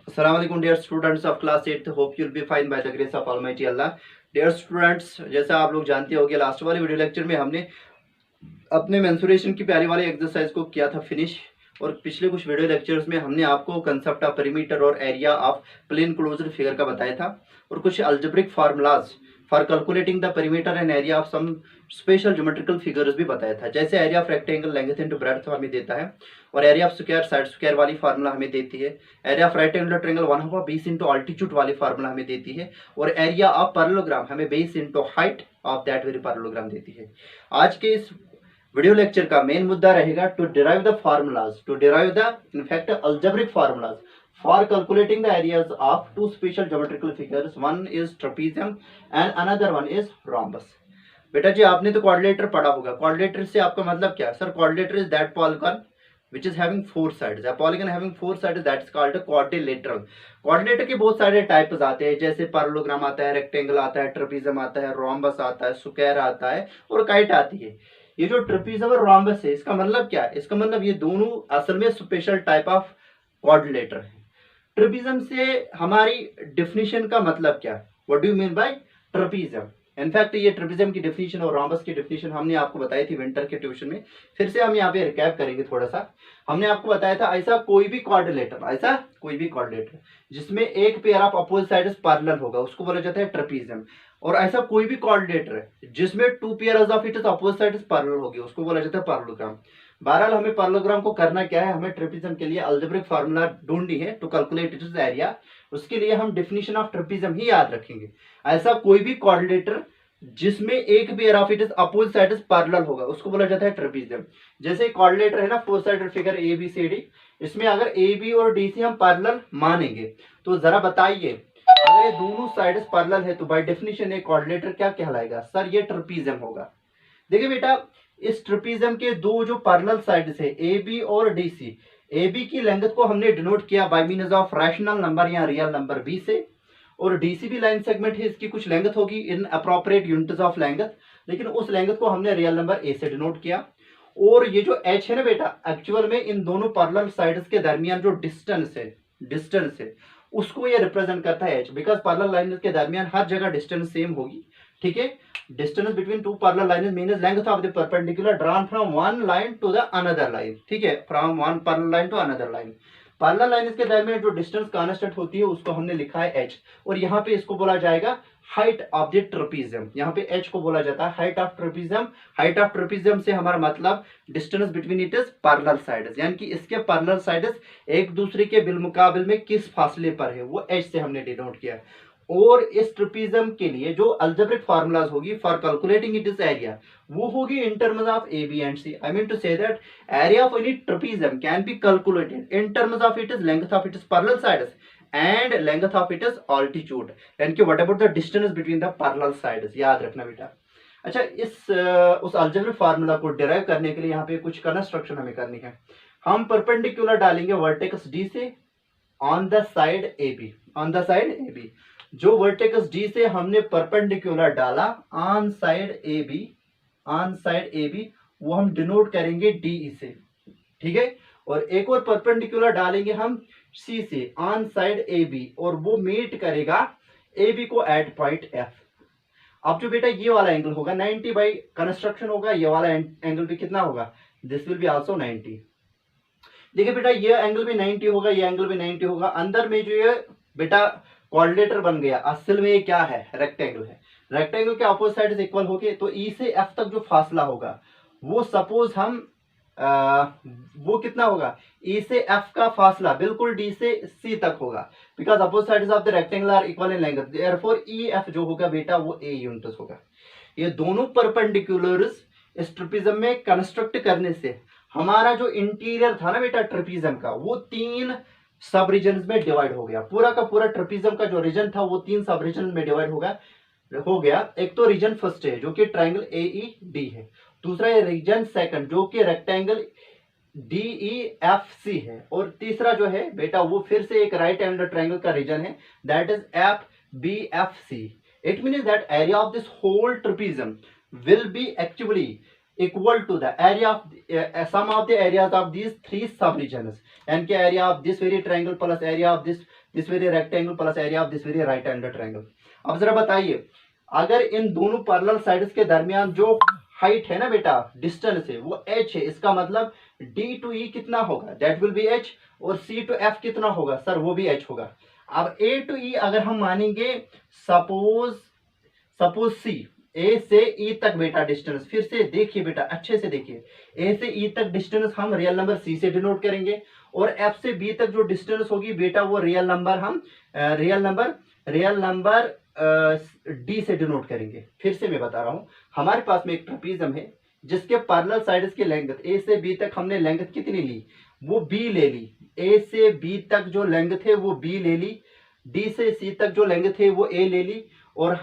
Assalamualaikum dear students of class 8th. Hope you'll be fine by the grace of Almighty Allah. Dear students, जैसा आप लोग जानते होंगे last वाले video lecture में हमने अपने मेंसुरेशन की प्यारी वाली एक्सरसाइज को किया था फिनिश। और पिछले कुछ वीडियो लेक्चर्स में हमने आपको कंसेप्ट ऑफ पेरीमीटर और area of plane closed figure का बताया था और कुछ algebraic formulas for calculating the perimeter and area of some special geometrical figures भी बताया था। जैसे area of rectangle length into breadth हमें देता है और area of square side square वाली फार्मूला हमें देती है। Area of right angle triangle 1/2 base into altitude वाली फार्मूला हमें देती है और एरिया ऑफ पैरेललोग्राम हमें base into height of that very parallelogram देती है। आज के इस वीडियो लेक्चर का मेन मुद्दा रहेगा to derive the formulas, to derive the in fact algebraic formulas for calculating the areas of two special geometrical figures. One is trapezium and another one is rhombus. बेटा जी आपने तो क्वाड्रिलेटर पढ़ा होगा। Quadrilateral से आपका मतलब क्या है? Sir quadrilateral is that polygon which is having four sides. A polygon having four sides that is called a quadrilateral. Quadrilateral के बहुत सारे टाइप्स आते हैं, जैसे पैरेललोग्राम आता है, रेक्टेंगल आता है, ट्रेपेजियम आता है, रोम्बस आता है, स्क्वायर आता है और काइट आती है। ये जो ट्रेपेजियम और रोम्बस है इसका मतलब क्या है? इसका मतलब ये दोनों असल में स्पेशल टाइप ऑफ क्वाड्रिलेटर है। ट्रेपेजियम से हमारी डेफिनेशन का मतलब क्या है? What do you mean by trapezium? In fact ये ट्रेपेजियम की डेफिनेशन और रोम्बस की डेफिनेशन हमने आपको बताई थी विंटर के ट्यूशन में। फिर से हम यहाँ पे रिकैप करेंगे थोड़ा सा। हमने आपको बताया था ऐसा कोई भी क्वाड्रिलेटर जिसमें एक pair of opposite sides parallel होगा उसको बोला जाता है ट्रेपेजियम। और ऐसा कोई भी क्वाड्रिलेटर है जिसमें two pairs of its opposite sides parallel होगी उसको बोला जाता है पैरेललोग्राम। बहरहाल हमें पैरेललोग्राम को करना क्या है? हमें ट्रेपेजियम के लिए अलजेब्रिक फार्मूला ढूंढनी है टू कैलकुलेट इट्स एरिया। उसके लिए हम डेफिनेशन ऑफ ट्रेपेजियम ही याद रखेंगे। ऐसा कोई भी क्वाड्रिलेटर जिसमें एक pair of its opposite sides parallel होगा उसको बोला जाता है ट्रेपेजियम। जैसे क्वाड्रिलेटर है ना, four sided figure A B C D, इसमें अगर ए बी और डी सी हम पैरेलल मानेंगे तो जरा बताइए अगर ये दोनों साइड्स पैरेलल है तो बाय डेफिनेशन एक क्वाड्रिलेटर क्या कहलाएगा? सर ये ट्रेपेजियम होगा। देखिए बेटा इस ट्रेपेजियम के दो जो पैरेलल साइड्स है ए बी और डी सी, ए बी की लेंथ को हमने डिनोट किया bye means of rational number या रियल नंबर बी से, और डीसी भी लाइन सेगमेंट है, इसकी कुछ लेंथ होगी in appropriate units of length, लेकिन उस लेंथ को हमने रियल नंबर ए से डिनोट किया। और ये जो एच है ना बेटा, एक्चुअल में इन दोनों पैरेलल साइड्स के दरमियान जो डिस्टेंस है उसको ये रिप्रेजेंट करता है एच, बिकॉज पैरेलल लाइन्स के दरमियान हर जगह डिस्टेंस सेम होगी। ठीक है, distance between two parallel lines means length of the perpendicular drawn from one line to the another line. ठीक है, from one parallel line to another line. Parallel lines के दरमियान जो डिस्टेंस कांस्टेंट होती है उसको हमने लिखा है h, और यहाँ पे इसको बोला जाएगा हाइट ऑफ द ट्रेपेजियम। यहाँ पे h को बोला जाता है height of trapezium. Height of trapezium से हमारा मतलब distance between it is parallel sides, यानी कि इसके पैरेलल साइड्स एक दूसरे के बिलमुकाबिल में किस फासले पर है वो h से हमने डिनोट किया। और इस ट्रेपेजियम के लिए जो अलजेब्रिक फार्मूलाज होगी for calculating it is area वो होगी in terms of A B and C. I mean to say that area of any trapezium can be calculated in terms of it is length of its parallel sides and length of it is altitude, यानी कि what about the distance between the parallel sides. याद रखना बेटा। अच्छा, उस algebraic formula को derive करने के लिए यहाँ पे कुछ कंस्ट्रक्शन हमें करनी है। हम परपेंडिकुलर डालेंगे वर्टेक्स डी से on the side A B, on the side A B. जो वर्टेक्स डी से हमने परपेंडिकुलर डाला on side A B, on side A B वो हम डिनोट करेंगे डी से। ठीक है, और एक और परपेंडिकुलर डालेंगे हम सी से ऑन साइड ए बी, और वो मीट करेगा ए बी को एट पॉइंट एफ। अब जो बेटा ये वाला एंगल होगा 90 बाई कंस्ट्रक्शन होगा, ये वाला एंगल भी कितना होगा? This will be also 90। देखिए बेटा ये एंगल भी 90 होगा, ये एंगल भी 90 होगा। अंदर में जो ये बेटा क्वाड्रिलेटर बन गया, असल में ये क्या है? रेक्टेंगल है। रेक्टेंगल के अपोजिट साइड्स इक्वल हो गए तो ई से एफ तक जो फासला होगा वो सपोज हम वो कितना होगा? ई से एफ का फासला बिल्कुल डी से सी तक होगा, because opposite sides of the rectangle are equal in length, therefore E F जो होगा बेटा वो ए यूनिट्स होगा। ये दोनों परपेंडिकुलर्स इस ट्रेपेजियम में कंस्ट्रक्ट करने से हमारा जो इंटीरियर था ना बेटा ट्रेपेजियम का वो तीन सब रीजन में डिवाइड हो गया। पूरा का पूरा ट्रेपेजियम का जो रीजन था वो तीन सब रीजन में डिवाइड हो गया। एक तो रीजन फर्स्ट है जो कि ट्रायंगल ए ई डी है, दूसरा है रीजन सेकंड जो कि rectangle D E F C है, और तीसरा जो है बेटा वो फिर से एक राइट एंगल ट्रायंगल का रीजन है, that is F B F C. It means that area of this whole trapezium will be actually equal to the area of sum of the areas of these three sub regions, and area of this very triangle plus area of this this very rectangle plus area of this very right angle triangle. अब जरा बताइए, अगर इन दोनों parallel sides के दरमियान जो height है ना बेटा, डिस्टेंस है, वो h है, इसका मतलब d टू e कितना होगा, दैट विल बी h, और c टू f कितना होगा सर, वो भी h होगा। अब a टू e अगर हम मानेंगे, सपोज c, a से e तक बेटा डिस्टेंस, फिर से देखिए बेटा अच्छे से देखिए, a से e तक डिस्टेंस हम रियल नंबर c से डिनोट करेंगे, और f से b तक जो डिस्टेंस होगी बेटा वो रियल नंबर हम रियल नंबर डी से डिनोट करेंगे। फिर से मैं बता रहा हूं, हमारे पास में एक ट्रेपीजियम है जिसके पैरेलल साइड्स की लेंथ ए से बी तक हमने लेंथ कितनी ली, वो बी ले ली। ए से बी तक जो लेंथ है वो बी ले ली, डी से सी तक जो लेंथ है वो ए ले ली, और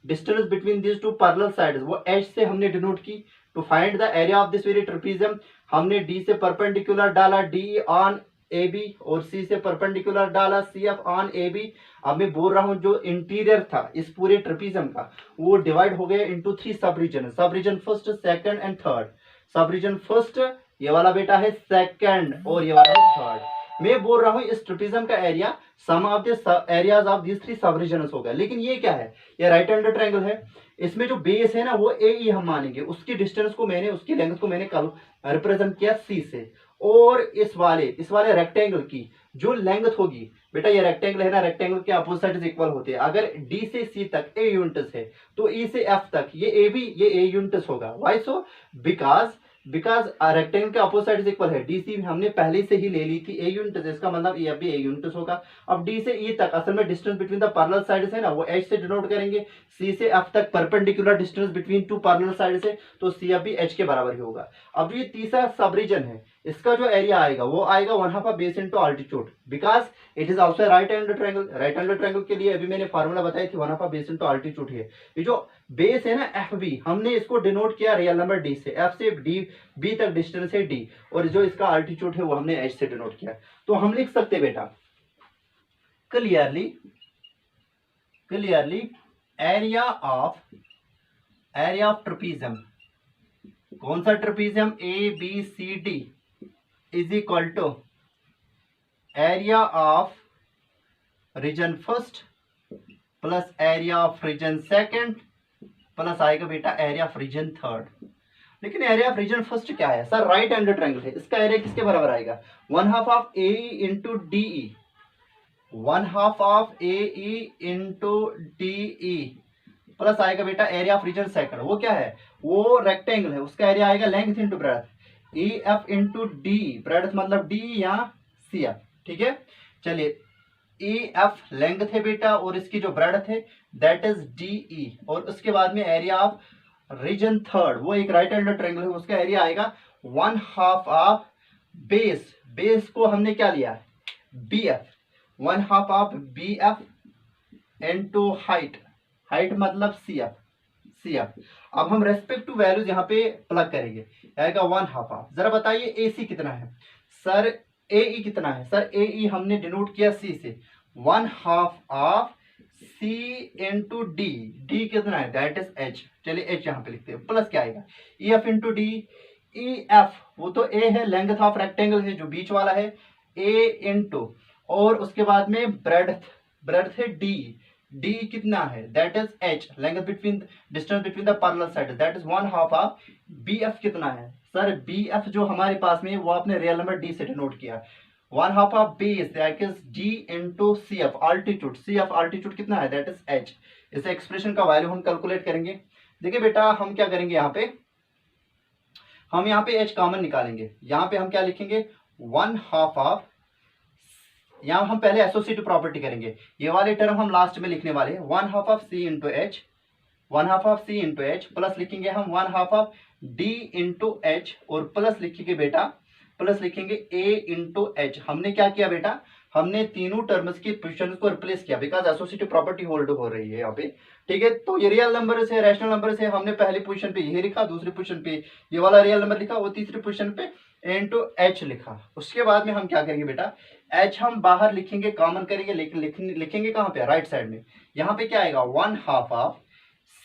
distance between this two parallel sides वो एच से हमने डिनोट की। To find the area of this very trapezium हमने डी से परपेंडिकुलर डाला डी ऑन ए बी, और सी से परपेंडिकुलर डाला C F on A B. अब मैं बोल रहा हूं जो इंटीरियर था इस पूरे ट्रेपीजियम का वो डिवाइड हो गया into 3 sub region, sub region first, second and third. Sub region first ये वाला बेटा है सेकंड, और ये वाला है थर्ड। मैं बोल रहा हूं इस ट्रेपीजियम का area sum of the areas of this 3 sub regions होगा। लेकिन ये क्या है, ये राइट एंगल ट्रायंगल है, इसमें जो बेस है ना वो ए ई हम मानेंगे, उसकी डिस्टेंस को मैंने, उसकी लेंथ को मैंने रिप्रेजेंट किया सी से, और इस वाले रेक्टेंगल की जो लेंथ होगी बेटा, ये रेक्टेंगल है ना, रेक्टेंगल के अपोजिट साइड्स इक्वल होते हैं। अगर डी से सी तक ए यूनिट्स है तो ई से एफ तक ये ए भी ये ए यूनिट्स होगा। व्हाई सो, बिकॉज रेक्टेंगल के अपोजिट साइड्स इक्वल है। डी सी हमने पहले से ही ले ली थी ए यूनिट्स, इसका मतलब ये भी ए यूनिट्स होगा। अब डी से ई तक असल में distance between the parallel sides है ना, वो एच से डिनोट करेंगे। सी से एफ तक perpendicular distance between two parallel sides है, तो सी एफ भी एच के बराबर ही होगा। अब ये तीसरा सब रीजन है, इसका जो एरिया आएगा वो आएगा 1/2 of base into altitude, because it is also right angle triangle. Right angle triangle के लिए अभी मैंने फार्मूला बताई थी 1/2 ऑफ बेस इनटू अल्टीट्यूड है। ये जो बेस है ना एफ बी, हमने इसको डिनोट किया रियल नंबर डी से, एफ से डी बी तक डिस्टेंस है डी, और जो इसका अल्टीट्यूड है वो हमने एच से डिनोट किया। तो हम लिख सकते बेटा क्लियरली एरिया ऑफ ट्रेपीजियम, कौन सा trapezium, A B C D is equal to area of region first plus area of region second plus आएगा बेटा एरिया ऑफ रीजन थर्ड। लेकिन एरिया ऑफ रीजन फर्स्ट क्या है सर, राइट एंगल ट्रायंगल है, इसका area किसके बराबर आएगा, 1/2 of A into D E, 1/2 of A E into D E, plus आएगा बेटा एरिया ऑफ रीजन सेकंड, वो क्या है, वो रेक्टेंगल है, उसका एरिया आएगा लेंथ इंटू ब्रेड्थ, ई एफ इंटू डी, ब्रेड्थ मतलब डी या सी एफ। ठीक है, चलिए ई एफ लेंथ है बेटा, और इसकी जो ब्रेड्थ है दैट इज डी ई, और उसके बाद में एरिया ऑफ रीजन थर्ड, वो एक राइट एंगल ट्रायंगल है, उसका एरिया आएगा 1/2 ऑफ बेस को हमने क्या लिया B F, 1/2 of B F into height मतलब सी एफ। अब हम रेस्पेक्ट टू वैल्यूज यहाँ पे प्लग करेंगे, आएगा 1/2 ऑफ। जरा बताइए ए सी कितना है सर, ए ई कितना है सर, ए ई हमने डिनोट किया सी से, 1/2 of C into D, D कितना है दैट इज एच, चलिए एच यहाँ पे लिखते हैं, प्लस क्या आएगा E F into D, E F वो तो ए है, लेंथ ऑफ रेक्टेंगल है जो बीच वाला है, ए इंटू, और उसके बाद में ब्रेड्थ है डी कितना है that is H, length between distance between the parallel side that is 1/2 of B F कितना है सर, बी एफ जो हमारे पास में है वो आपने रियल नंबर डी से डिनोट किया, 1/2 of base that is D into C F altitude, C F altitude कितना है दैट इज एच। इस एक्सप्रेशन का वैल्यू हम कैलकुलेट करेंगे। देखिए बेटा हम क्या करेंगे, हम यहाँ पे एच कॉमन निकालेंगे, यहाँ पे हम क्या लिखेंगे 1/2 ऑफ, यहाँ हम पहले एसोसिएटिव प्रॉपर्टी करेंगे, ये वाले टर्म हम लास्ट में लिखने वाले हैं, 1/2 of C into H, 1/2 of C into H, plus लिखेंगे हम 1/2 ऑफ डी इंटू एच, और प्लस लिखेंगे ए इंटू एच। हमने क्या किया बेटा, हमने तीनों टर्म्स की पोजीशन को रिप्लेस किया, बिकॉज एसोसिएटिव प्रॉपर्टी होल्ड हो रही है यहाँ पे। ठीक है, तो ये रियल नंबर से रैशनल नंबर से हमने पहली पोजीशन पे ये लिखा, दूसरी पोजीशन पे ये वाला रियल नंबर लिखा, वो तीसरी पोजीशन पे इंटू एच लिखा। उसके बाद में हम क्या करेंगे बेटा, एच हम बाहर लिखेंगे, कॉमन करेंगे, लेकिन लिखेंगे कहाँ पे, राइट साइड में। यहाँ पे क्या आएगा 1/2 ऑफ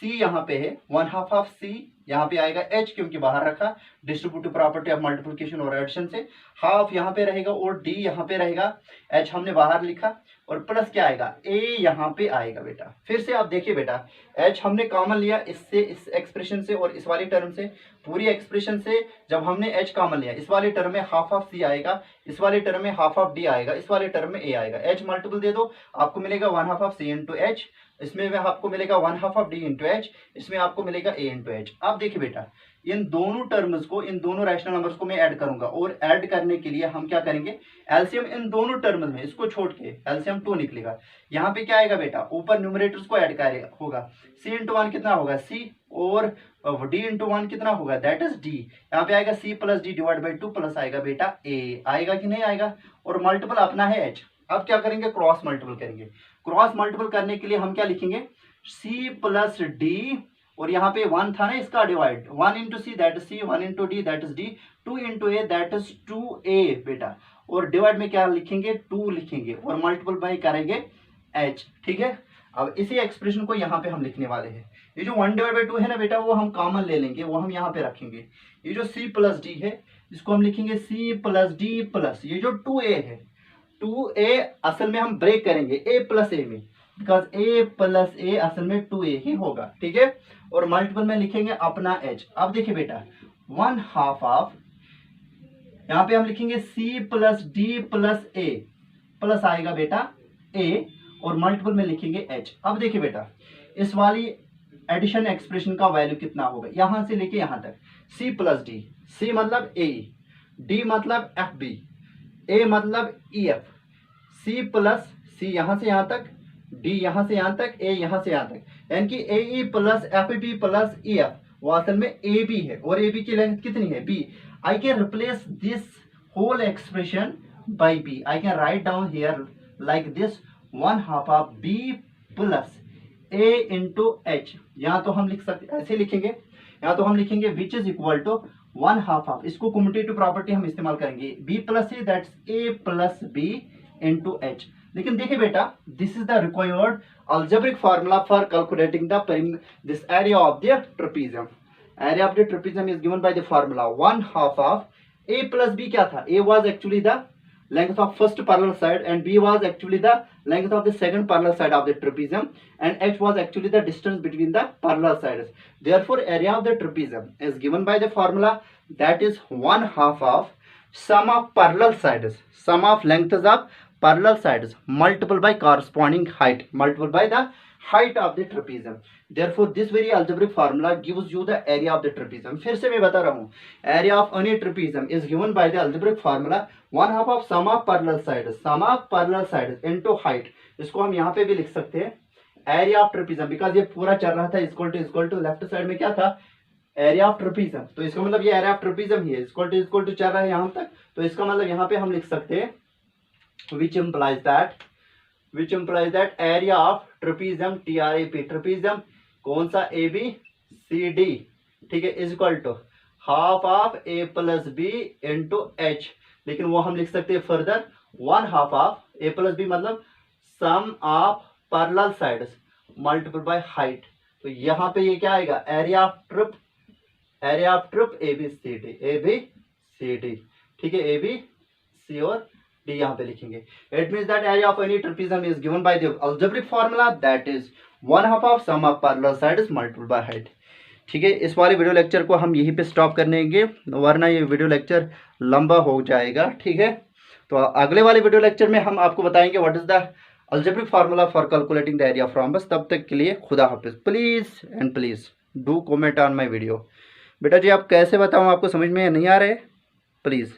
सी, यहाँ पे है 1/2 ऑफ सी, यहाँ पे आएगा एच क्योंकि बाहर रखा, डिस्ट्रीब्यूटिव प्रॉपर्टी ऑफ मल्टीप्लिकेशन और एडिशन से, हाफ यहाँ पे रहेगा और डी यहाँ पे रहेगा, एच हमने बाहर लिखा और प्लस क्या आएगा, ए यहाँ पे आएगा बेटा। फिर से आप देखिए बेटा, एच हमने कॉमन लिया इससे, इस एक्सप्रेशन से और इस वाली टर्म से, पूरी एक्सप्रेशन से जब हमने एच कॉमन लिया, इस वाली टर्म में हाफ ऑफ सी आएगा, इस वाली टर्म में हाफ ऑफ डी आएगा, इस वाले टर्म में ए आएगा। एच मल्टीपल दे दो, आपको मिलेगा 1/2 ऑफ सी इंटू एच, इसमें आपको मिलेगा 1/2 ऑफ डी इंटू एच, इसमें आपको मिलेगा ए इंटू एच। अब देखिए बेटा, इन दोनों टर्म्स को, इन दोनों रैशनल नंबर्स को मैं ऐड करूंगा और ऐड करने के लिए हम क्या करेंगे, एलसीएम इन दोनों टर्म्स में, इसको छोड़ के एलसीएम 2 निकलेगा। यहाँ पे क्या आएगा बेटा, ऊपर न्यूमरेटर्स को ऐड करेगा होगा, सी इंटू 1 कितना होगा सी, और डी इंटू 1 कितना होगा, दैट इज डी। यहाँ पे आएगा C plus D divide by 2 plus आएगा बेटा ए, आएगा कि नहीं आएगा, और मल्टीपल अपना है एच। अब क्या करेंगे, क्रॉस मल्टीपल करेंगे। क्रॉस मल्टीपल करने के लिए हम क्या लिखेंगे, सी प्लस डी, और यहाँ पे 1 था ना, इसका divide 1 into C that is C, 1 into D that is D, 2 into A that is 2a बेटा, और डिवाइड में क्या लिखेंगे 2 लिखेंगे, और मल्टीपल बाई करेंगे h। ठीक है, अब इसी एक्सप्रेशन को यहाँ पे हम लिखने वाले हैं। ये जो 1/2 है ना बेटा, वो हम कॉमन ले लेंगे, वो हम यहाँ पे रखेंगे। ये जो c प्लस डी है, इसको हम लिखेंगे c प्लस डी प्लस ये जो 2a है, 2a असल में हम ब्रेक करेंगे a प्लस ए में, बिकॉज a प्लस ए असल में 2a ही होगा। ठीक है, और मल्टीपल में लिखेंगे अपना h। अब देखिए बेटा, 1/2 ऑफ, यहाँ पे हम लिखेंगे c प्लस डी प्लस ए, प्लस आएगा बेटा a, और मल्टीपल में लिखेंगे h। अब देखिए बेटा, इस वाली एडिशन एक्सप्रेशन का वैल्यू कितना होगा, यहां से लेके यहां तक, c प्लस डी, c मतलब a, d मतलब fb, a मतलब ef, c प्लस c यहां से यहां तक, d यहां से यहां तक, a यहां से यहां तक, यानी कि ae plus fb plus ef, वो असल में ab है, और ab की लेंथ कितनी है b। I can replace this whole expression by b, I can write down here like this, 1/2 of b plus a into H. यहाँ तो हम लिख सकते, ऐसे लिखेंगे, यहाँ तो हम लिखेंगे which is equal to 1/2 of, इसको कम्यूटेटिव प्रॉपर्टी हम इस्तेमाल करेंगे, b plus A that's a plus b into H. लेकिन देखिए बेटा, this is the required algebraic formula for calculating this area of the trapezium. Area of the trapezium is given by the formula 1/2 of a plus b। क्या था, a was actually the length of first parallel side and b was actually the length of the second parallel side of the trapezium, and h was actually the distance between the parallel sides. Therefore area of the trapezium is given by the formula that is 1/2 of sum of parallel sides, sum of lengths of parallel sides multiple by corresponding height, multiple by the height of the trapezium. Therefore this very algebraic formula gives you the area of the trapezium. फिर से मैं बता रहा हूँ, area of any trapezium is given by the algebraic formula 1/2 of sum of parallel sides, sum of parallel sides into height। इसको हम यहाँ पे भी लिख सकते हैं area of trapezium, बिकॉज ये पूरा चल रहा था इक्वल टू लेफ्ट साइड में क्या था, एरिया ऑफ ट्रेपीजियम, तो इसका मतलब ये एरिया ऑफ ट्रेपीजियम ही है, इक्वल टू चल रहा है यहाँ तक, तो इसका मतलब यहाँ पे हम लिख सकते हैं which implies that area of trapezium, TRAP, trapezium कौन सा AB CD, ठीक है, is equal to 1/2 of a plus b into h। लेकिन वो हम लिख सकते हैं further 1/2 of a plus b मतलब sum of parallel sides multiple by height. तो यहाँ पे ये क्या आएगा, एरिया ऑफ ट्रिप ABCD, ठीक है, ABC और D यहाँ पे लिखेंगे। It means that area of any trapezium is given by the algebraic formula that is 1/2 of sum of parallel sides multiple by height. ठीक है, इस वाले वीडियो लेक्चर को हम यहीं पे स्टॉप करेंगे, वरना ये वीडियो लेक्चर लंबा हो जाएगा। ठीक है, तो अगले वाले वीडियो लेक्चर में हम आपको बताएंगे what is the algebraic formula for calculating the area of rhombus. तब तक के लिए खुदा हाफिज। Please do comment on my video. बेटा जी आप कैसे बताऊँ, आपको समझ में नहीं आ रहे, प्लीज़